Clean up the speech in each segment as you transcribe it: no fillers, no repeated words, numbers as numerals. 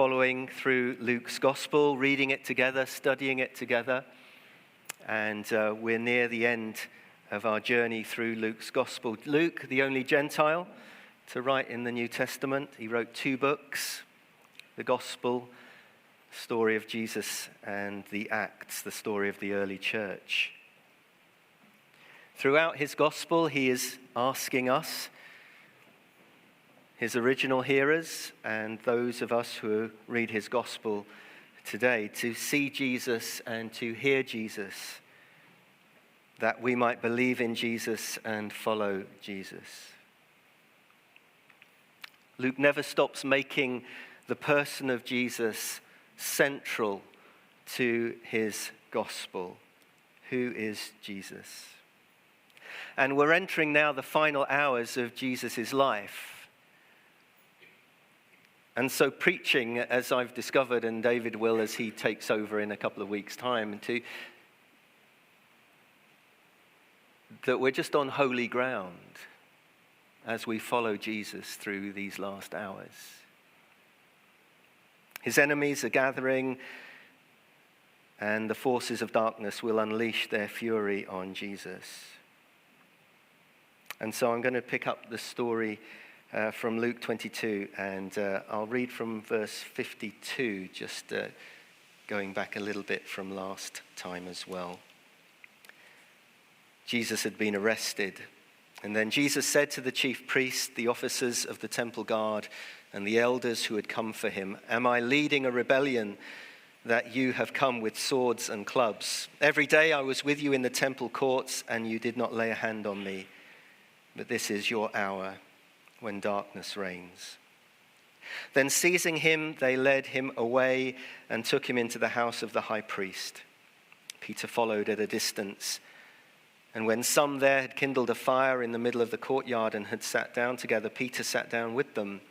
following through Luke's gospel, reading it together, studying it together. And we're near the end of our journey through Luke's gospel. Luke, the only Gentile to write in the New Testament, he wrote 2 books, the gospel, story of Jesus, and the Acts, the story of the early church. Throughout his gospel, he is asking us, his original hearers, and those of us who read his gospel today, to see Jesus and to hear Jesus, that we might believe in Jesus and follow Jesus. Luke never stops making the person of Jesus central to his gospel. Who is Jesus? And we're entering now the final hours of Jesus' life. And so preaching, as I've discovered, and David will as he takes over in a couple of weeks' time, that we're just on holy ground as we follow Jesus through these last hours. His enemies are gathering, and the forces of darkness will unleash their fury on Jesus. And so I'm going to pick up the story from Luke 22, and I'll read from verse 52, just going back a little bit from last time as well. Jesus had been arrested, and then Jesus said to the chief priests, the officers of the temple guard, and the elders who had come for him, "Am I leading a rebellion that you have come with swords and clubs? Every day I was with you in the temple courts, and you did not lay a hand on me. But this is your hour when darkness reigns." Then seizing him, they led him away and took him into the house of the high priest. Peter followed at a distance. And when some there had kindled a fire in the middle of the courtyard and had sat down together, Peter sat down with them.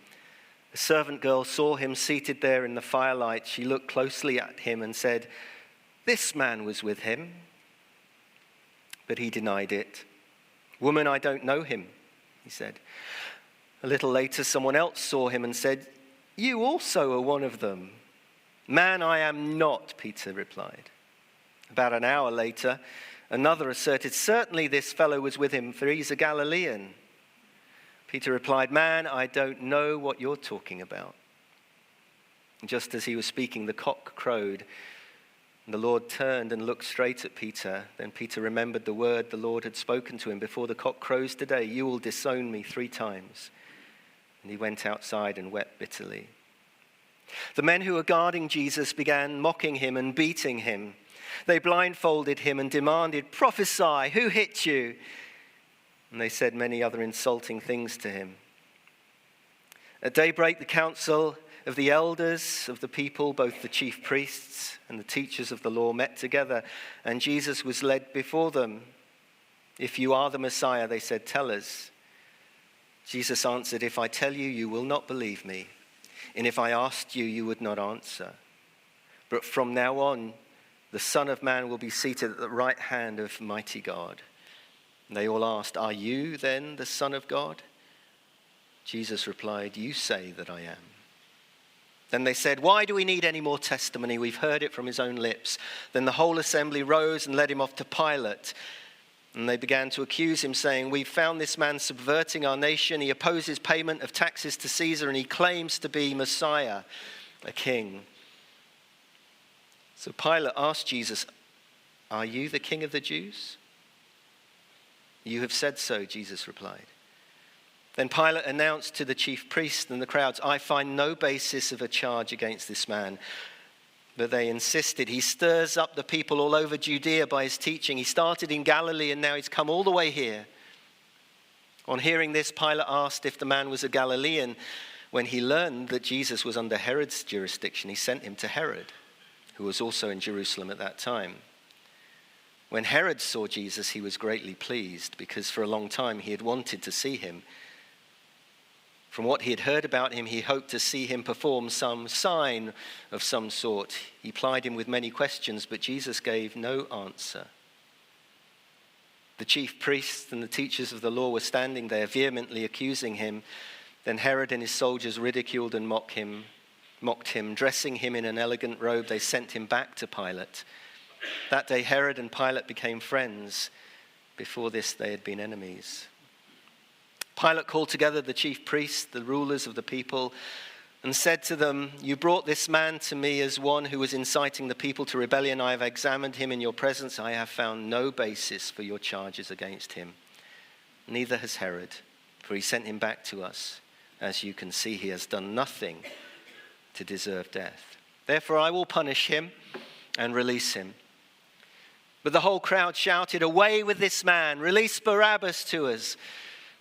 A servant girl saw him seated there in the firelight. She looked closely at him and said, "This man was with him." But he denied it. "Woman, I don't know him," he said. A little later, someone else saw him and said, "You also are one of them." "Man, I am not," Peter replied. About an hour later, another asserted, "Certainly this fellow was with him, for he's a Galilean." Peter replied, "Man, I don't know what you're talking about." Just as he was speaking, the cock crowed. The Lord turned and looked straight at Peter. Then Peter remembered the word the Lord had spoken to him. "Before the cock crows today, you will disown me 3 times. And he went outside and wept bitterly. The men who were guarding Jesus began mocking him and beating him. They blindfolded him and demanded, "Prophesy, who hit you?" And they said many other insulting things to him. At daybreak, the council of the elders of the people, both the chief priests and the teachers of the law, met together, and Jesus was led before them. "If you are the Messiah," they said, "tell us." Jesus answered, "If I tell you, you will not believe me. And if I asked you, you would not answer. But from now on, the Son of Man will be seated at the right hand of mighty God." And they all asked, "Are you then the Son of God?" Jesus replied, "You say that I am." Then they said, "Why do we need any more testimony? We've heard it from his own lips." Then the whole assembly rose and led him off to Pilate. And they began to accuse him, saying, "We've found this man subverting our nation. He opposes payment of taxes to Caesar, and he claims to be Messiah, a king." So Pilate asked Jesus, "Are you the king of the Jews?" "You have said so," Jesus replied. Then Pilate announced to the chief priests and the crowds, "I find no basis of a charge against this man." But they insisted. "He stirs up the people all over Judea by his teaching. He started in Galilee and now he's come all the way here." On hearing this, Pilate asked if the man was a Galilean. When he learned that Jesus was under Herod's jurisdiction, he sent him to Herod, who was also in Jerusalem at that time. When Herod saw Jesus, he was greatly pleased, because for a long time he had wanted to see him. From what he had heard about him, he hoped to see him perform some sign of some sort. He plied him with many questions, but Jesus gave no answer. The chief priests and the teachers of the law were standing there, vehemently accusing him. Then Herod and his soldiers ridiculed and mocked him. mocked him. Dressing him in an elegant robe, they sent him back to Pilate. That day Herod and Pilate became friends. Before this they had been enemies. Pilate called together the chief priests, the rulers of the people, and said to them, "You brought this man to me as one who was inciting the people to rebellion. I have examined him in your presence. I have found no basis for your charges against him. Neither has Herod, for he sent him back to us. As you can see, he has done nothing to deserve death. Therefore I will punish him and release him." But the whole crowd shouted, "Away with this man! Release Barabbas to us!"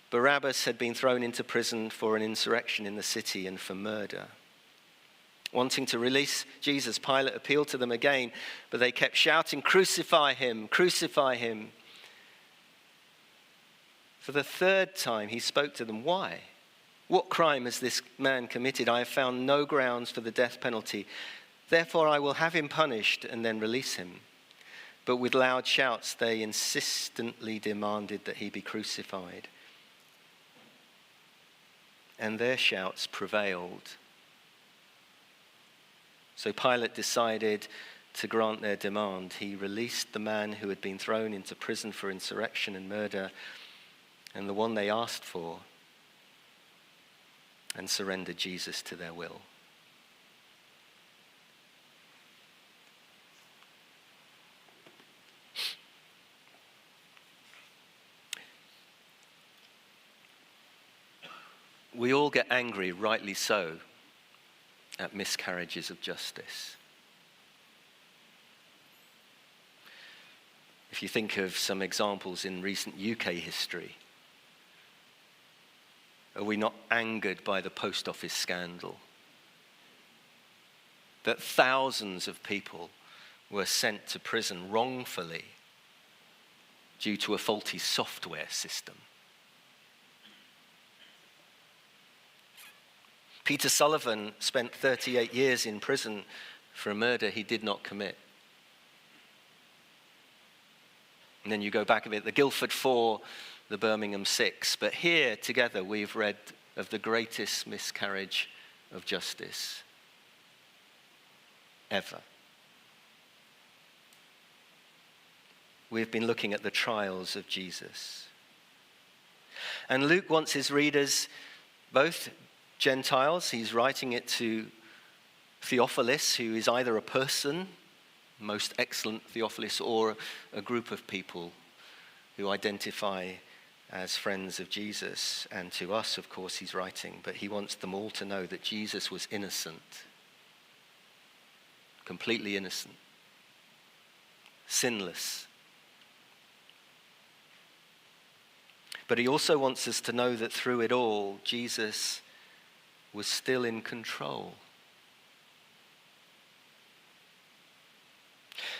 Barabbas had been thrown into prison for an insurrection in the city and for murder. Wanting to release Jesus, Pilate appealed to them again, but they kept shouting, "Crucify him! Crucify him!" For the third time he spoke to them. "Why? What crime has this man committed? I have found no grounds for the death penalty. Therefore I will have him punished and then release him." But with loud shouts they insistently demanded that he be crucified. And their shouts prevailed. So Pilate decided to grant their demand. He released the man who had been thrown into prison for insurrection and murder, and the one they asked for, and surrendered Jesus to their will. We all get angry, rightly so, at miscarriages of justice. If you think of some examples in recent UK history, are we not angered by the post office scandal? That thousands of people were sent to prison wrongfully due to a faulty software system. Peter Sullivan spent 38 years in prison for a murder he did not commit. And then you go back a bit, the Guildford 4, the Birmingham 6. But here together we've read of the greatest miscarriage of justice ever. We've been looking at the trials of Jesus. And Luke wants his readers, both Gentiles, he's writing it to Theophilus, who is either a person, most excellent Theophilus, or a group of people who identify as friends of Jesus. And to us, of course, he's writing, but he wants them all to know that Jesus was innocent, completely innocent, sinless. But he also wants us to know that through it all, Jesus was still in control.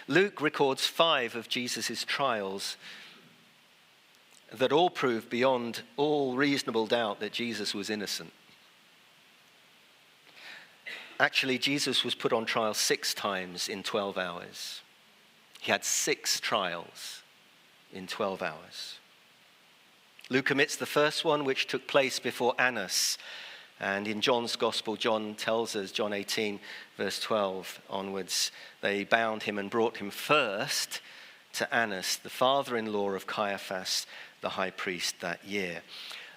Luke records 5 of Jesus' trials that all prove beyond all reasonable doubt that Jesus was innocent. Actually, Jesus was put on trial 6 times in 12 hours. He had 6 trials in 12 hours. Luke omits the first one, which took place before Annas. And in John's Gospel, John tells us, John 18, verse 12 onwards, they bound him and brought him first to Annas, the father-in-law of Caiaphas, the high priest that year.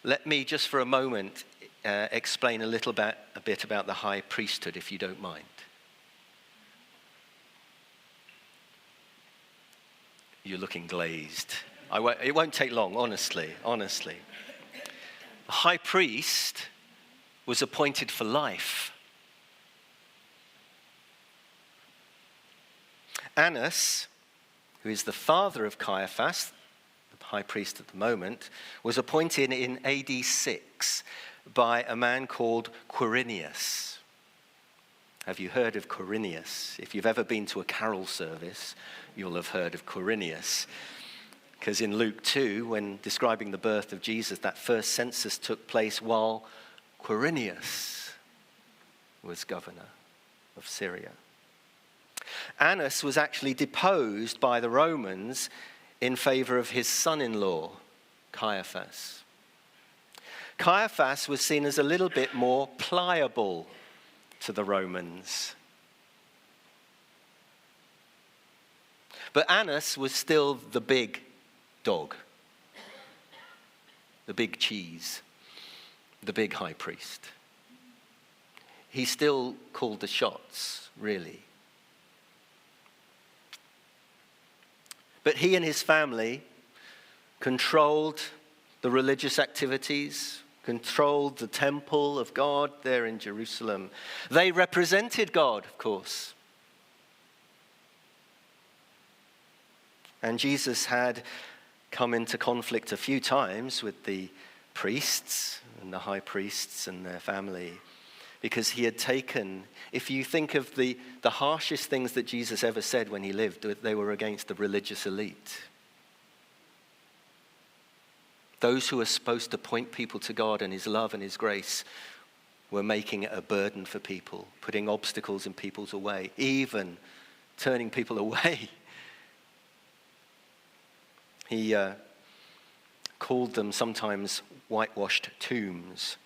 Let me just for a moment explain a bit about the high priesthood, if you don't mind. You're looking glazed. It won't take long, honestly. The high priest was appointed for life. Annas, who is the father of Caiaphas, the high priest at the moment, was appointed in AD 6 by a man called Quirinius. Have you heard of Quirinius? If you've ever been to a carol service, you'll have heard of Quirinius. Because in Luke 2, when describing the birth of Jesus, that first census took place while Quirinius was governor of Syria. Annas was actually deposed by the Romans in favor of his son-in-law, Caiaphas. Caiaphas was seen as a little bit more pliable to the Romans. But Annas was still the big dog, the big cheese, the big high priest. He still called the shots, really. But he and his family controlled the religious activities, controlled the temple of God there in Jerusalem. They represented God, of course. And Jesus had come into conflict a few times with the priests and the high priests and their family, because he had taken, if you think of the harshest things that Jesus ever said when he lived, they were against the religious elite. Those who were supposed to point people to God and his love and his grace were making it a burden for people, putting obstacles in people's way, even turning people away. He called them sometimes whitewashed tombs.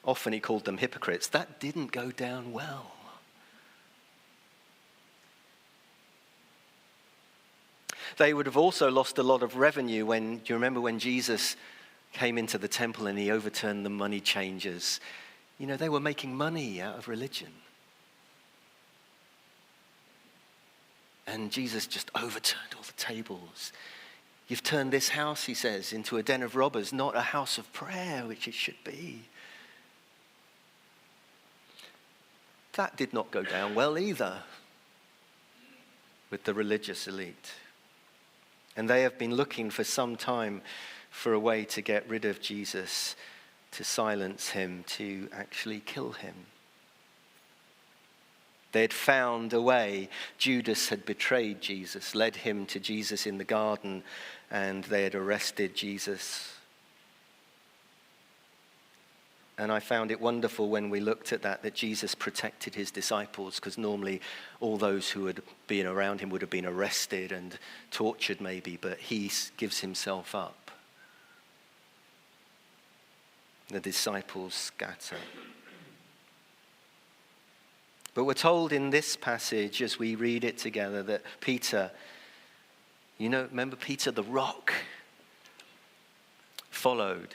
Often he called them hypocrites. That didn't go down well. They would have also lost a lot of revenue do you remember when Jesus came into the temple and he overturned the money changers? You know, they were making money out of religion. And Jesus just overturned all the tables. You've turned this house, he says, into a den of robbers, not a house of prayer, which it should be. That did not go down well either with the religious elite. And they have been looking for some time for a way to get rid of Jesus, to silence him, to actually kill him. They had found a way. Judas had betrayed Jesus, led him to Jesus in the garden, and they had arrested Jesus. And I found it wonderful when we looked at that Jesus protected his disciples, because normally all those who had been around him would have been arrested and tortured maybe, but he gives himself up. The disciples scatter. But we're told in this passage, as we read it together, that Peter, remember Peter the rock, followed.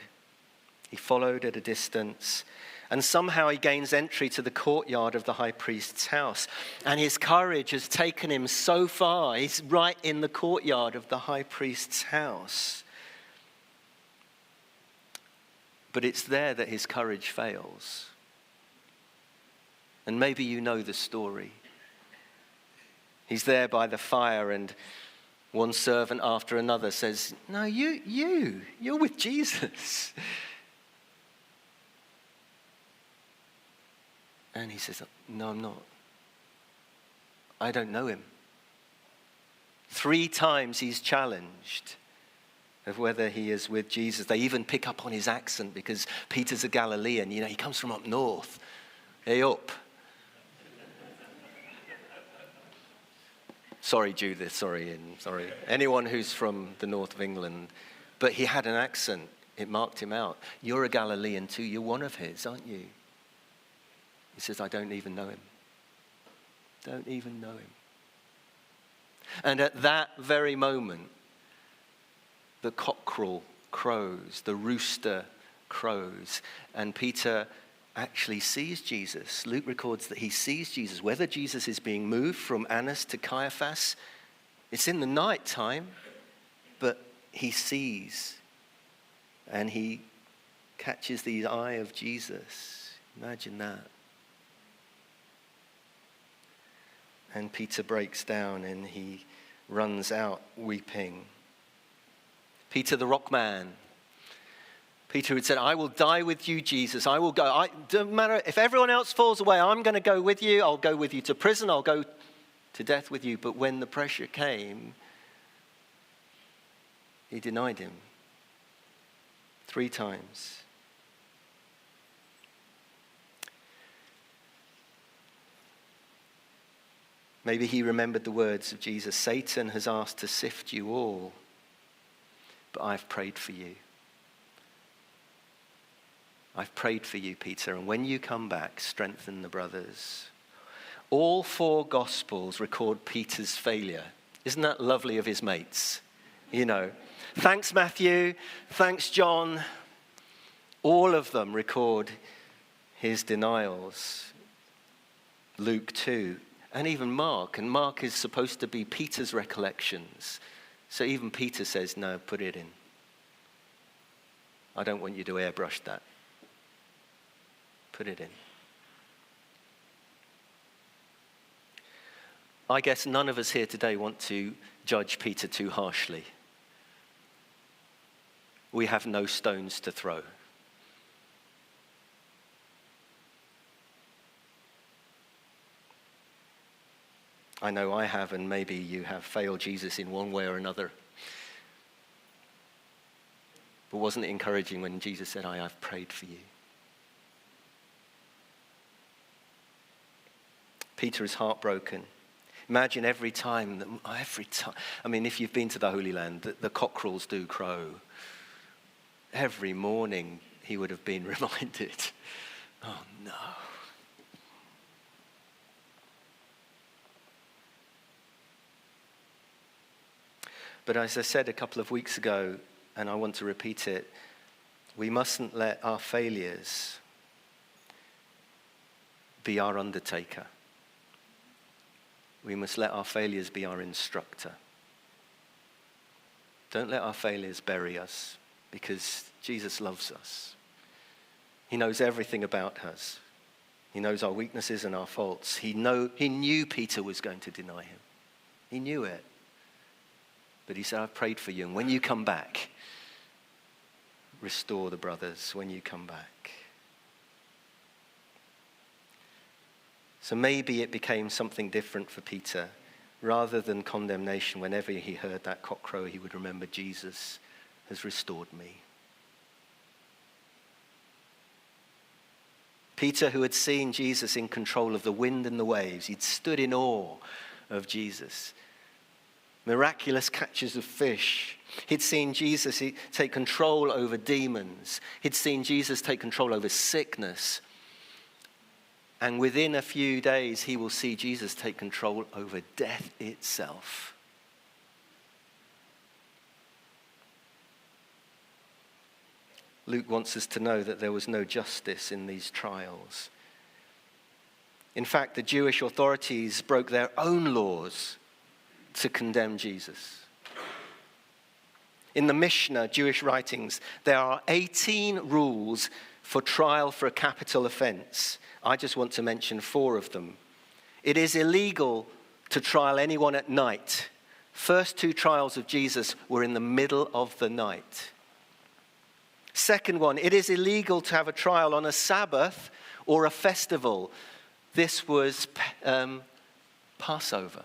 He followed at a distance, and somehow he gains entry to the courtyard of the high priest's house. And his courage has taken him so far. He's right in the courtyard of the high priest's house. But it's there that his courage fails. And maybe you know the story. He's there by the fire, and one servant after another says, "No, you're with Jesus." And he says, "No, I'm not. I don't know him." 3 times he's challenged of whether he is with Jesus. They even pick up on his accent because Peter's a Galilean. He comes from up north. Hey up. Sorry, Judith, sorry. Anyone who's from the north of England. But he had an accent. It marked him out. You're a Galilean too. You're one of his, aren't you? He says, "I don't even know him. Don't even know him." And at that very moment, the cockerel crows, the rooster crows, and Peter actually sees Jesus. Luke records that he sees Jesus. Whether Jesus is being moved from Annas to Caiaphas, it's in the night time, but he sees, and he catches the eye of Jesus. Imagine that. And Peter breaks down and he runs out weeping. Peter the rock man. Peter had said, "I will die with you, Jesus. I will go. Don't matter if everyone else falls away, I'm going to go with you. I'll go with you to prison. I'll go to death with you." But when the pressure came, he denied him 3 times. Maybe he remembered the words of Jesus. "Satan has asked to sift you all, but I've prayed for you." I've prayed for you, Peter, and when you come back, strengthen the brothers. All 4 Gospels record Peter's failure. Isn't that lovely of his mates? You know, thanks Matthew, thanks John. All of them record his denials. Luke too, and even Mark. And Mark is supposed to be Peter's recollections. So even Peter says, no, put it in. I don't want you to airbrush that. Put it in. I guess none of us here today want to judge Peter too harshly. We have no stones to throw. I know I have, and maybe you have failed Jesus in one way or another. But wasn't it encouraging when Jesus said, I've prayed for you? Peter is heartbroken. Imagine every time, I mean, if you've been to the Holy Land, the cockerels do crow. Every morning he would have been reminded, oh no. But as I said a couple of weeks ago, and I want to repeat it, we mustn't let our failures be our undertaker. We must let our failures be our instructor. Don't let our failures bury us, because Jesus loves us. He knows everything about us. He knows our weaknesses and our faults. He knew Peter was going to deny him. He knew it. But he said, I've prayed for you, and when you come back, restore the brothers when you come back. So maybe it became something different for Peter. Rather than condemnation, whenever he heard that cock crow, he would remember Jesus has restored me. Peter, who had seen Jesus in control of the wind and the waves, he'd stood in awe of Jesus. Miraculous catches of fish. He'd seen Jesus take control over demons. He'd seen Jesus take control over sickness. And within a few days, he will see Jesus take control over death itself. Luke wants us to know that there was no justice in these trials. In fact, the Jewish authorities broke their own laws to condemn Jesus. In the Mishnah, Jewish writings, there are 18 rules for trial for a capital offense. I just want to mention 4 of them. It is illegal to trial anyone at night. First 2 trials of Jesus were in the middle of the night. Second one, it is illegal to have a trial on a Sabbath or a festival. This was Passover.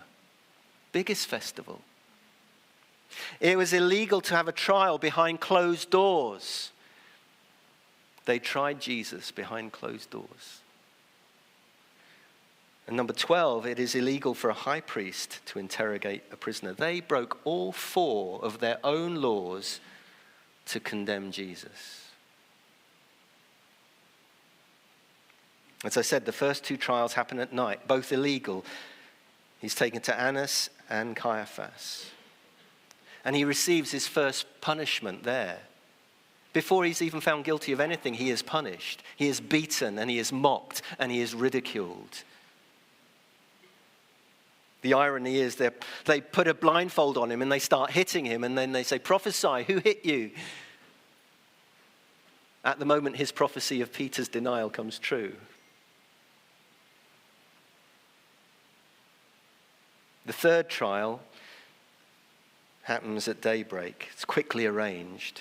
Biggest festival. It was illegal to have a trial behind closed doors. They tried Jesus behind closed doors. And number 12, it is illegal for a high priest to interrogate a prisoner. They broke all 4 of their own laws to condemn Jesus. As I said, the first 2 trials happen at night, both illegal. He's taken to Annas and Caiaphas. And he receives his first punishment there. Before he's even found guilty of anything, he is punished. He is beaten and he is mocked and he is ridiculed. The irony is they put a blindfold on him and they start hitting him, and then they say, prophesy, who hit you? At the moment, his prophecy of Peter's denial comes true. The third trial happens at daybreak. It's quickly arranged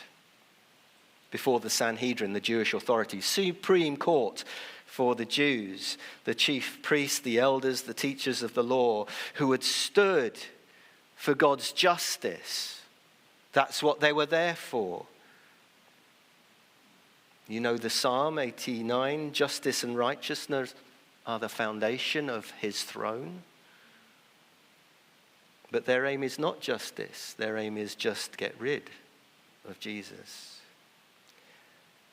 before the Sanhedrin, the Jewish authorities, supreme court for the Jews, the chief priests, the elders, the teachers of the law, who had stood for God's justice. That's what they were there for. You know the Psalm 89, justice and righteousness are the foundation of his throne. But their aim is not justice. Their aim is just get rid of Jesus.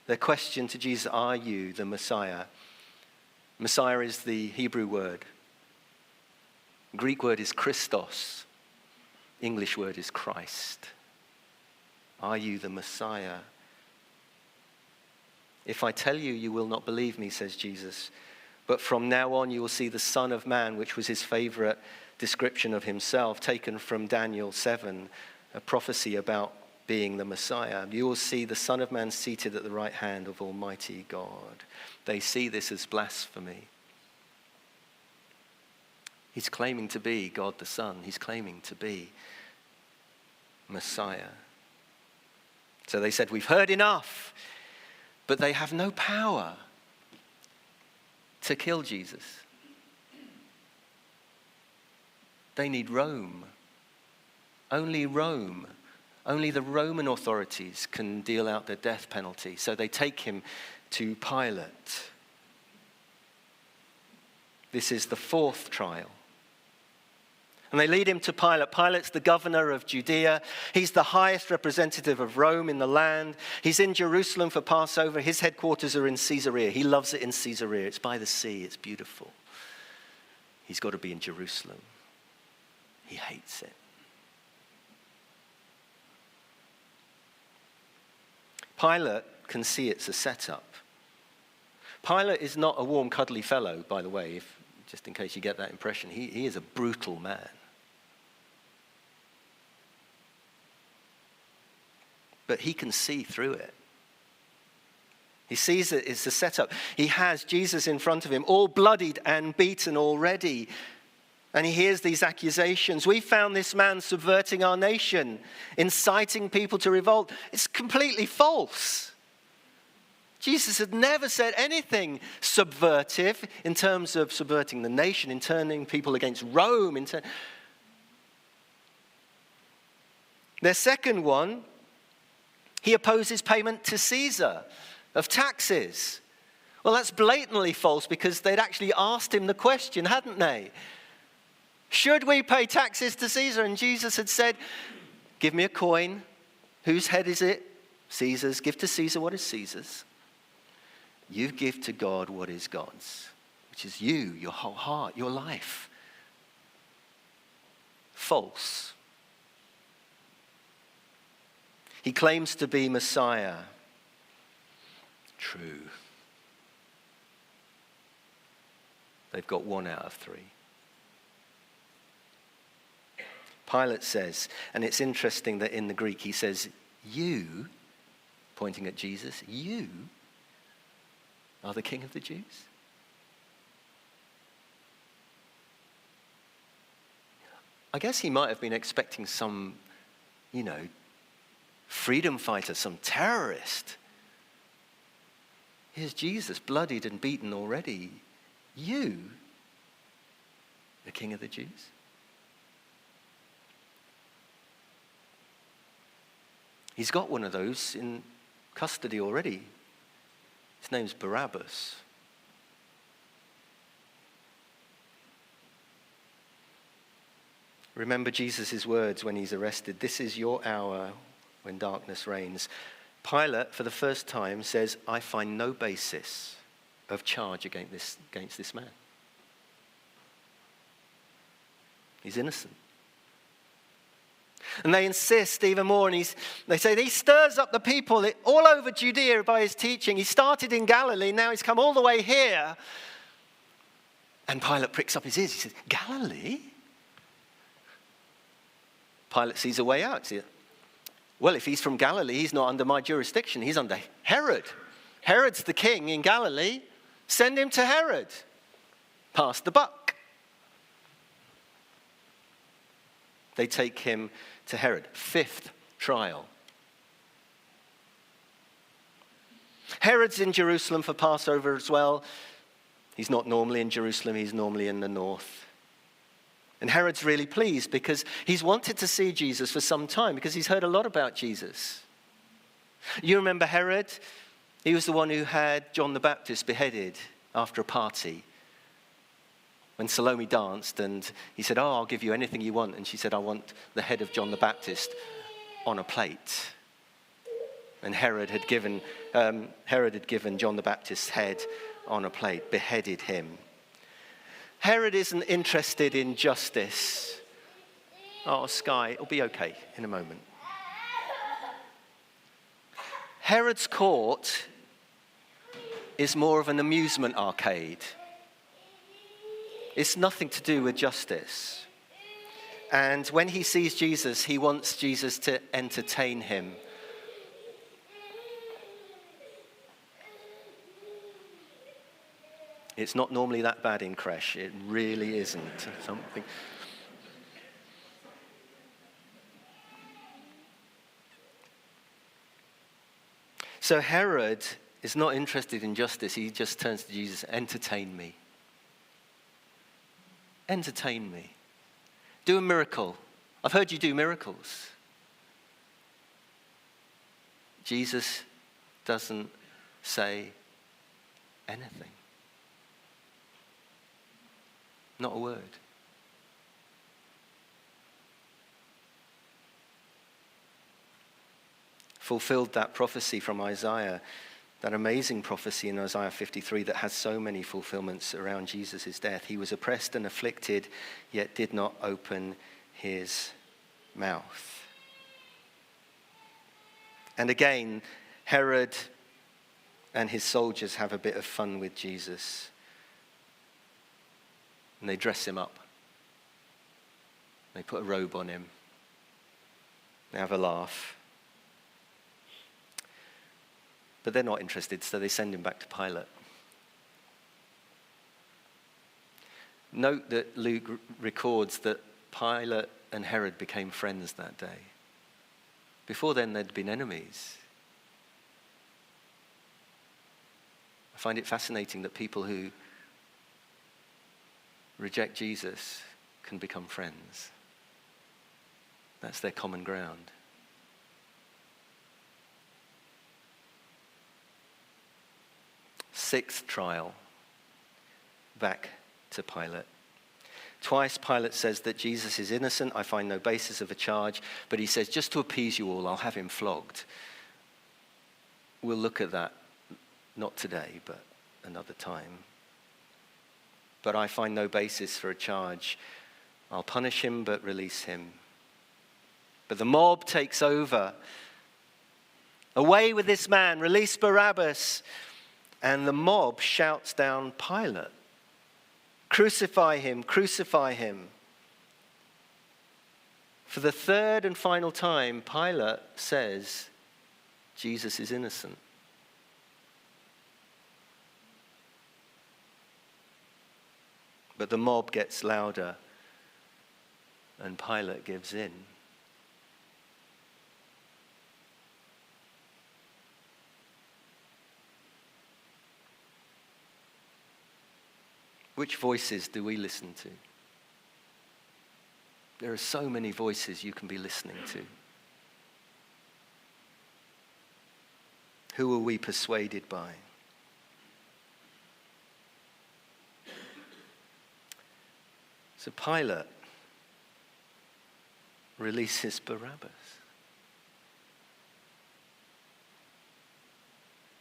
Their question to Jesus, are you the Messiah? Messiah is the Hebrew word. Greek word is Christos. English word is Christ. Are you the Messiah? If I tell you, you will not believe me, says Jesus. But from now on, you will see the Son of Man, which was his favorite description of himself, taken from Daniel 7, a prophecy about being the Messiah. You will see the Son of Man seated at the right hand of Almighty God. They see this as blasphemy. He's claiming to be God the Son. He's claiming to be Messiah. So they said, we've heard enough, but they have no power to kill Jesus. They need Rome. Only Rome. Only the Roman authorities can deal out the death penalty. So they take him to Pilate. This is the fourth trial. And they lead him to Pilate. Pilate's the governor of Judea. He's the highest representative of Rome in the land. He's in Jerusalem for Passover. His headquarters are in Caesarea. He loves it in Caesarea. It's by the sea. It's beautiful. He's got to be in Jerusalem. He hates it. Pilate can see it's a setup. Pilate is not a warm, cuddly fellow, by the way, just in case you get that impression. He is a brutal man. But he can see through it. He sees it as a setup. He has Jesus in front of him, all bloodied and beaten already. And he hears these accusations. We found this man subverting our nation, inciting people to revolt. It's completely false. Jesus had never said anything subvertive in terms of subverting the nation, in turning people against Rome. Their second one, he opposes payment to Caesar of taxes. Well, that's blatantly false because they'd actually asked him the question, hadn't they? Should we pay taxes to Caesar? And Jesus had said, give me a coin. Whose head is it? Caesar's. Give to Caesar what is Caesar's. You give to God what is God's, which is you, your whole heart, your life. False. He claims to be Messiah. True. They've got 1 out of 3. Pilate says, and it's interesting that in the Greek he says, you, pointing at Jesus, you are the King of the Jews? I guess he might have been expecting some, freedom fighter, some terrorist. Here's Jesus, bloodied and beaten already. You, the King of the Jews? He's got one of those in custody already. His name's Barabbas. Remember Jesus' words when he's arrested. This is your hour when darkness reigns. Pilate, for the first time, says, I find no basis of charge against this man. He's innocent. And they insist even more, and they say he stirs up the people all over Judea by his teaching. He started in Galilee, now he's come all the way here. And Pilate pricks up his ears. He says, Galilee? Pilate sees a way out. Well, if he's from Galilee, he's not under my jurisdiction. He's under Herod. Herod's the king in Galilee. Send him to Herod. Pass the buck. They take him to Herod. 5th trial. Herod's in Jerusalem for Passover as well. He's not normally in Jerusalem, he's normally in the north. And Herod's really pleased because he's wanted to see Jesus for some time because he's heard a lot about Jesus. You remember Herod? He was the one who had John the Baptist beheaded after a party. When Salome danced and he said, I'll give you anything you want. And she said, I want the head of John the Baptist on a plate. And Herod had given John the Baptist's head on a plate, beheaded him. Herod isn't interested in justice. Oh, Sky, it'll be okay in a moment. Herod's court is more of an amusement arcade. It's nothing to do with justice. And when he sees Jesus, he wants Jesus to entertain him. It's not normally that bad in creche. It really isn't. Something. So Herod is not interested in justice. He just turns to Jesus, entertain me. Entertain me. Do a miracle. I've heard you do miracles. Jesus doesn't say anything. Not a word. Fulfilled that prophecy from Isaiah, that amazing prophecy in Isaiah 53 that has so many fulfillments around Jesus' death. He was oppressed and afflicted, yet did not open his mouth. And again, Herod and his soldiers have a bit of fun with Jesus. And they dress him up. They put a robe on him. They have a laugh. But they're not interested, so they send him back to Pilate. Note that Luke records that Pilate and Herod became friends that day. Before then, they'd been enemies. I find it fascinating that people who reject Jesus can become friends. That's their common ground. Sixth trial, back to Pilate. Twice Pilate says that Jesus is innocent. I find no basis of a charge. But he says, just to appease you all, I'll have him flogged. We'll look at that, not today, but another time. But I find no basis for a charge. I'll punish him, but release him. But the mob takes over. Away with this man, release Barabbas. And the mob shouts down Pilate, crucify him, crucify him. For the third and final time, Pilate says, Jesus is innocent. But the mob gets louder and Pilate gives in. Which voices do we listen to? There are so many voices you can be listening to. Who are we persuaded by? So Pilate releases Barabbas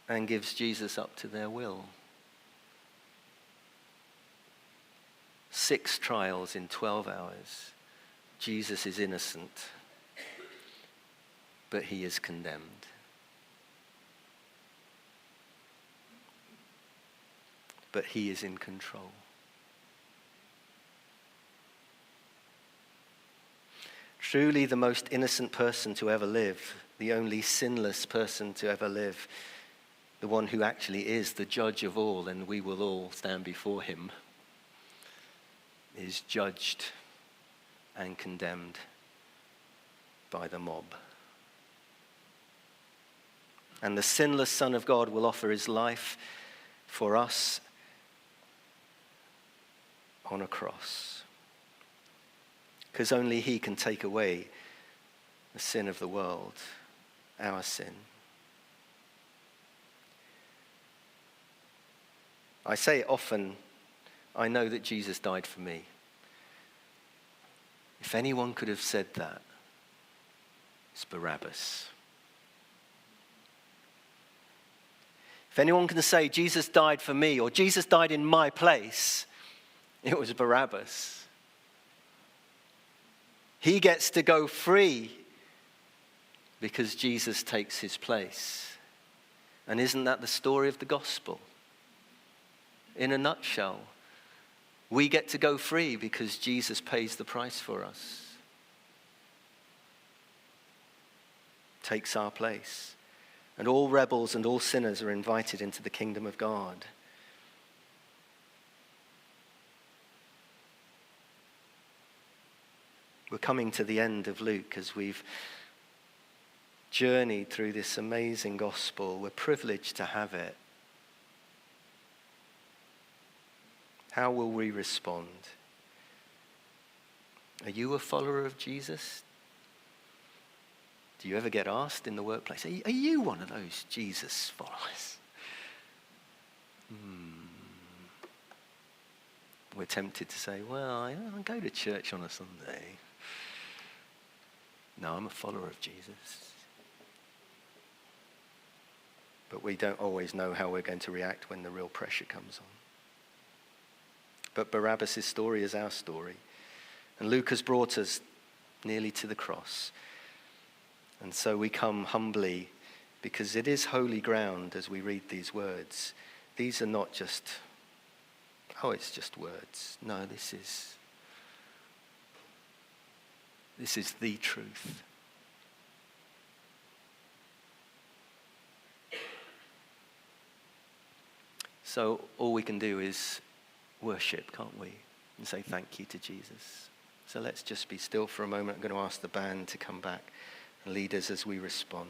and gives Jesus up to their will. 6 trials in 12 hours. Jesus is innocent, but he is condemned. But he is in control. Truly the most innocent person to ever live, the only sinless person to ever live, the one who actually is the judge of all, and we will all stand before him, is judged and condemned by the mob. And the sinless Son of God will offer his life for us on a cross. Because only he can take away the sin of the world, our sin. I say it often, I know that Jesus died for me. If anyone could have said that, it's Barabbas. If anyone can say Jesus died for me or Jesus died in my place, it was Barabbas. He gets to go free because Jesus takes his place. And isn't that the story of the gospel? In a nutshell, we get to go free because Jesus pays the price for us. Takes our place. And all rebels and all sinners are invited into the kingdom of God. We're coming to the end of Luke as we've journeyed through this amazing gospel. We're privileged to have it. How will we respond? Are you a follower of Jesus? Do you ever get asked in the workplace, are you one of those Jesus followers? We're tempted to say, well, I go to church on a Sunday. No, I'm a follower of Jesus. But we don't always know how we're going to react when the real pressure comes on. But Barabbas' story is our story. And Luke has brought us nearly to the cross. And so we come humbly because it is holy ground as we read these words. These are not just, it's just words. No, this is the truth. So all we can do is worship, can't we? And say thank you to Jesus. So let's just be still for a moment. I'm going to ask the band to come back and lead us as we respond.